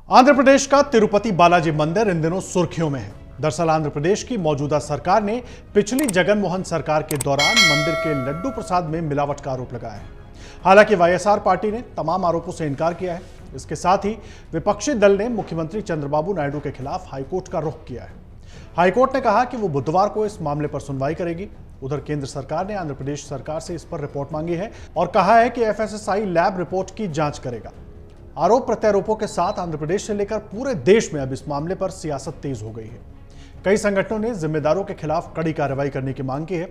आंध्र प्रदेश का तिरुपति बालाजी मंदिर इन दिनों सुर्खियों में है। दरअसल आंध्र प्रदेश की मौजूदा सरकार ने पिछली जगन मोहन सरकार के दौरान मंदिर के लड्डू प्रसाद में मिलावट का आरोप लगाया है। हालांकि वाईएसआर पार्टी ने तमाम आरोपों से इनकार किया है। इसके साथ ही विपक्षी दल ने मुख्यमंत्री चंद्रबाबू नायडू के खिलाफ हाईकोर्ट का रुख किया है। हाईकोर्ट ने कहा कि वो बुधवार को इस मामले पर सुनवाई करेगी। उधर केंद्र सरकार ने आंध्र प्रदेश सरकार से इस पर रिपोर्ट मांगी है और कहा है कि एफएसएसआई लैब रिपोर्ट की जांच करेगा। आरोप प्रत्यारोपों के साथ आंध्र प्रदेश से लेकर पूरे देश में अब इस मामले पर सियासत तेज हो गई है। कई संगठनों ने जिम्मेदारों के खिलाफ कड़ी कार्रवाई करने की मांग की है।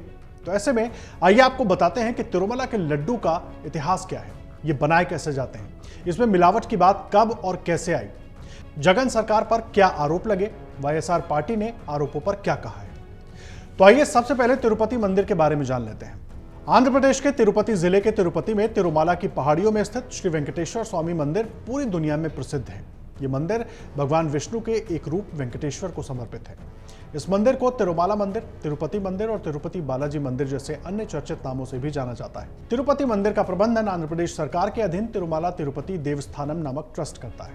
तो ऐसे में आइए आपको बताते हैं कि तिरुमला के लड्डू का इतिहास क्या है, ये बनाए कैसे जाते हैं, इसमें मिलावट की बात कब और कैसे आई, जगन सरकार पर क्या आरोप लगे, वाईएसआर पार्टी ने आरोपों पर क्या कहा है। तो आइए सबसे पहले तिरुपति मंदिर के बारे में जान लेते हैं। आंध्र प्रदेश के तिरुपति जिले के तिरुपति में तिरुमाला की पहाड़ियों में स्थित श्री वेंकटेश्वर स्वामी मंदिर पूरी दुनिया में प्रसिद्ध है। ये मंदिर भगवान विष्णु के एक रूप वेंकटेश्वर को समर्पित है। इस मंदिर को तिरुमाला मंदिर, तिरुपति मंदिर और तिरुपति बालाजी मंदिर जैसे अन्य चर्चित नामों से भी जाना जाता है। तिरुपति मंदिर का प्रबंधन आंध्र प्रदेश सरकार के अधीन तिरुमाला तिरुपति देवस्थानम नामक ट्रस्ट करता है।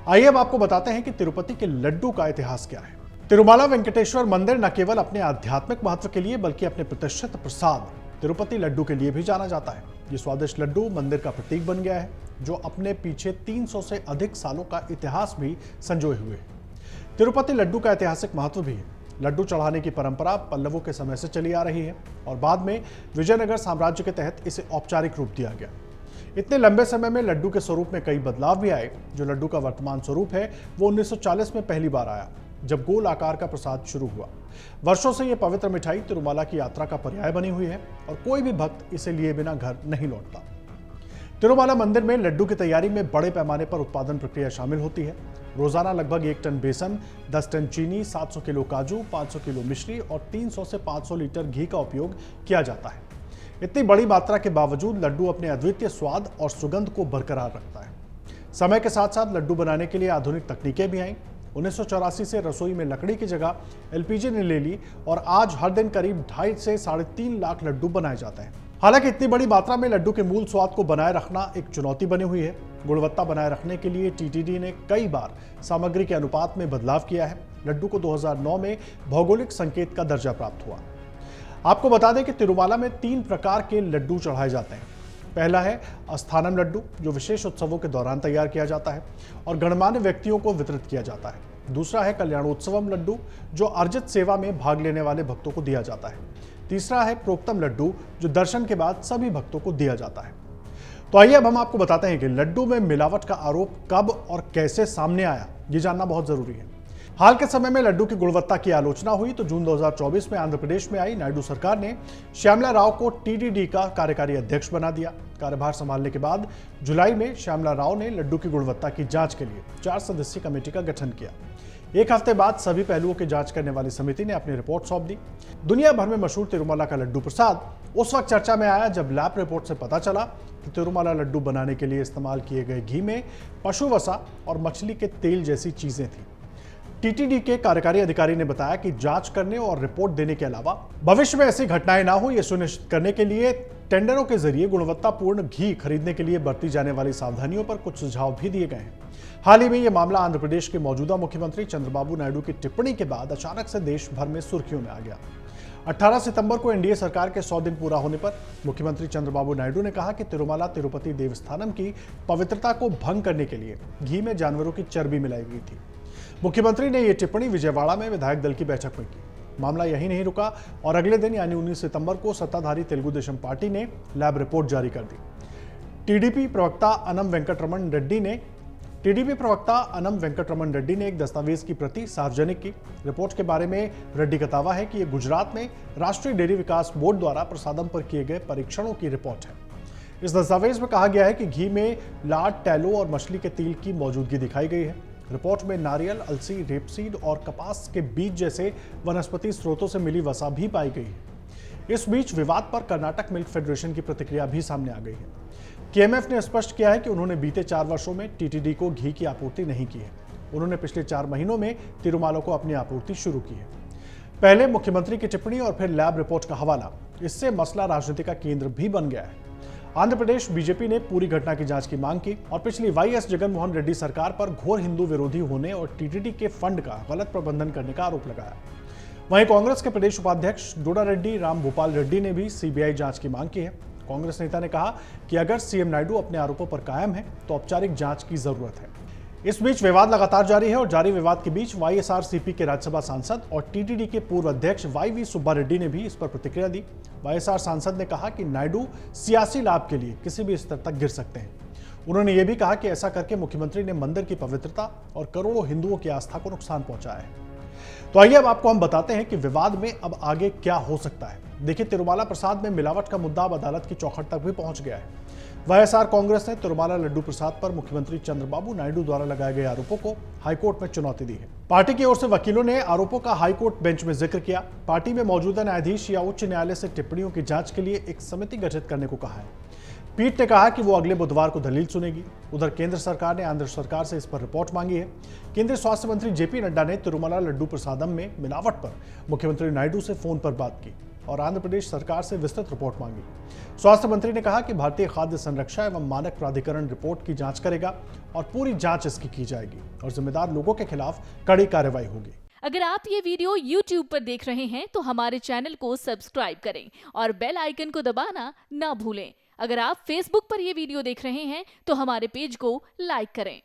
आइए अब आपको बताते हैं कि तिरुपति के लड्डू का इतिहास क्या है। तिरुमाला वेंकटेश्वर मंदिर न केवल अपने आध्यात्मिक महत्व के लिए बल्कि अपने प्रतिष्ठित प्रसाद तिरुपति लड्डू के लिए भी जाना जाता है। ये स्वादिष्ट लड्डू मंदिर का प्रतीक बन गया है, जो अपने पीछे 300 से अधिक सालों का इतिहास भी संजोए हुए है। तिरुपति लड्डू का ऐतिहासिक महत्व भी है। लड्डू चढ़ाने की परंपरा पल्लवों के समय से चली आ रही है और बाद में विजयनगर साम्राज्य के तहत इसे औपचारिक रूप दिया गया। इतने लंबे समय में लड्डू के स्वरूप में कई बदलाव भी आए। जो लड्डू का वर्तमान स्वरूप है वो 1940 में पहली बार आया, जब गोल आकार का प्रसाद शुरू हुआ। वर्षों से यह पवित्र मिठाई तिरुमाला की यात्रा का पर्याय बनी हुई है और कोई भी भक्त इसे लिए बिना घर नहीं लौटता। तिरुमाला मंदिर में लड्डू की तैयारी में बड़े पैमाने पर उत्पादन प्रक्रिया शामिल होती है। रोजाना लगभग 1 टन बेसन, 10 टन चीनी, 700 किलो काजू, 500 किलो मिश्री और 300 से 500 लीटर घी का उपयोग किया जाता है। इतनी बड़ी मात्रा के बावजूद लड्डू अपने अद्वितीय स्वाद और सुगंध को बरकरार रखता है। समय के साथ साथ लड्डू बनाने के लिए आधुनिक तकनीकें भी आईं। 1984 से रसोई में लकड़ी की जगह एलपीजी ने ले ली और आज हर दिन करीब 2.5 से 3.5 लाख लड्डू बनाए जाते हैं। हालांकि इतनी बड़ी मात्रा में लड्डू के मूल स्वाद को बनाए रखना एक चुनौती बनी हुई है। गुणवत्ता बनाए रखने के लिए टीटीडी ने कई बार सामग्री के अनुपात में बदलाव किया है। लड्डू को 2009 में भौगोलिक संकेत का दर्जा प्राप्त हुआ। आपको बता दें कि तिरुमाला में 3 प्रकार के लड्डू चढ़ाए जाते हैं। पहला है अस्थानम लड्डू, जो विशेष उत्सवों के दौरान तैयार किया जाता है और गणमान्य व्यक्तियों को वितरित किया जाता है। दूसरा है कल्याणोत्सवम लड्डू, जो अर्जित सेवा में भाग लेने वाले भक्तों को दिया जाता है। तीसरा है प्रोक्तम लड्डू, जो दर्शन के बाद सभी भक्तों को दिया जाता है। तो आइए अब हम आपको बताते हैं कि लड्डू में मिलावट का आरोप कब और कैसे सामने आया, ये जानना बहुत जरूरी है। हाल के समय में लड्डू की गुणवत्ता की आलोचना हुई तो जून 2024 में आंध्र प्रदेश में आई नायडू सरकार ने श्यामला राव को टीटीडी का कार्यकारी अध्यक्ष बना दिया। कार्यभार संभालने के बाद जुलाई में श्यामला राव ने लड्डू की गुणवत्ता की जांच के लिए 4 सदस्यीय कमेटी का गठन किया। 1 हफ्ते बाद सभी पहलुओं की जांच करने वाली समिति ने अपनी रिपोर्ट सौंप दी। दुनिया भर में मशहूर तिरुमला का लड्डू प्रसाद उस वक्त चर्चा में आया जब लैब रिपोर्ट से पता चला कि तिरुमला लड्डू बनाने के लिए इस्तेमाल किए गए घी में पशु वसा और मछली के तेल जैसी चीजें थी। टीटीडी के कार्यकारी अधिकारी ने बताया कि जांच करने और रिपोर्ट देने के अलावा भविष्य में ऐसी घटनाएं ना हो, यह सुनिश्चित करने के लिए टेंडरों के जरिए गुणवत्तापूर्ण घी खरीदने के लिए बरती जाने वाली सावधानियों पर कुछ सुझाव भी दिए गए हैं। हाल ही में यह मामला आंध्र प्रदेश के मौजूदा मुख्यमंत्री चंद्रबाबू नायडू की टिप्पणी के बाद अचानक से देश भर में सुर्खियों में आ गया। 18 सितंबर को एनडीए सरकार के 100 दिन पूरा होने पर मुख्यमंत्री चंद्रबाबू नायडू ने कहा कि तिरुमाला तिरुपति देवस्थानम की पवित्रता को भंग करने के लिए घी में जानवरों की चर्बी मिलाई गई थी। मुख्यमंत्री ने यह टिप्पणी विजयवाड़ा में विधायक दल की बैठक में की। मामला यही नहीं रुका और अगले दिन यानी 19 सितंबर को सत्ताधारी तेलुगु देशम पार्टी ने लैब रिपोर्ट जारी कर दी। टीडीपी प्रवक्ता अनम वेंकटरमण रेड्डी ने एक दस्तावेज की प्रति सार्वजनिक की। रिपोर्ट के बारे में रेड्डी का दावा है कि यह गुजरात में राष्ट्रीय डेयरी विकास बोर्ड द्वारा प्रसादम पर किए गए परीक्षणों की रिपोर्ट है। इस दस्तावेज में कहा गया है कि घी में लाड, टैलो और मछली के तेल की मौजूदगी दिखाई गई है। रिपोर्ट में नारियल, अलसी, रेपसीड और कपास के बीज जैसे वनस्पति स्रोतों से मिली वसा भी पाई गई है। इस बीच विवाद पर कर्नाटक मिल्क फेडरेशन की प्रतिक्रिया भी सामने आ गई है। केएमएफ ने स्पष्ट किया है कि उन्होंने बीते 4 वर्षों में टीटीडी को घी की आपूर्ति नहीं की है। उन्होंने पिछले 4 महीनों में तिरुमाला को अपनी आपूर्ति शुरू की है। पहले मुख्यमंत्री की टिप्पणी और फिर लैब रिपोर्ट का हवाला, इससे मसला राजनीति का केंद्र भी बन गया है। आंध्र प्रदेश बीजेपी ने पूरी घटना की जांच की मांग की और पिछली वाईएस जगनमोहन रेड्डी सरकार पर घोर हिंदू विरोधी होने और टीटीडी के फंड का गलत प्रबंधन करने का आरोप लगाया। वहीं कांग्रेस के प्रदेश उपाध्यक्ष डोडा रेड्डी राम भूपाल रेड्डी ने भी सीबीआई जांच की मांग की है। कांग्रेस नेता ने कहा कि अगर सीएम नायडू अपने आरोपों पर कायम है तो औपचारिक जांच की जरूरत है। इस बीच विवाद लगातार जारी है और जारी विवाद के बीच वाईएसआरसीपी के राज्यसभा सांसद और टीटीडी के पूर्व अध्यक्ष वाईवी सुब्बा रेड्डी ने भी इस पर प्रतिक्रिया दी। वाईएसआर सांसद ने कहा कि नायडू सियासी लाभ के लिए किसी भी स्तर तक गिर सकते हैं। उन्होंने ये भी कहा कि ऐसा करके मुख्यमंत्री ने मंदिर की पवित्रता और करोड़ों हिंदुओं की आस्था को नुकसान पहुंचाया है। तो आइए अब आपको हम बताते हैं कि विवाद में अब आगे क्या हो सकता है। देखिए, तिरुमाला प्रसाद में मिलावट का मुद्दा अब अदालत की चौखट तक भी पहुंच गया है। वाईएसआर कांग्रेस ने तिरुमाला लड्डू प्रसाद पर मुख्यमंत्री चंद्रबाबू नायडू द्वारा लगाए गए आरोपों को हाईकोर्ट में चुनौती दी है। पार्टी की ओर से वकीलों ने आरोपों का हाईकोर्ट बेंच में जिक्र किया। पार्टी में मौजूदा न्यायाधीश या उच्च न्यायालय से टिप्पणियों की जांच के लिए एक समिति गठित करने को कहा है। पीठ ने कहा कि वो अगले बुधवार को दलील सुनेगी। उधर केंद्र सरकार ने आंध्र सरकार से इस पर रिपोर्ट मांगी है। केंद्रीय स्वास्थ्य मंत्री जेपी नड्डा ने तिरुमाला लड्डू प्रसादम में मिलावट पर मुख्यमंत्री नायडू से फोन पर बात की और आंध्र प्रदेश सरकार से विस्तृत रिपोर्ट मांगी। स्वास्थ्य मंत्री ने कहा कि भारतीय खाद्य संरक्षा एवं मानक प्राधिकरण रिपोर्ट की जांच करेगा और पूरी जांच इसकी की जाएगी और जिम्मेदार लोगों के खिलाफ कड़ी कार्रवाई होगी। अगर आप ये वीडियो YouTube पर देख रहे हैं तो हमारे चैनल को सब्सक्राइब करें और बेल आइकन को दबाना ना भूलें। अगर आप Facebook पर ये वीडियो देख रहे हैं तो हमारे पेज को लाइक करें।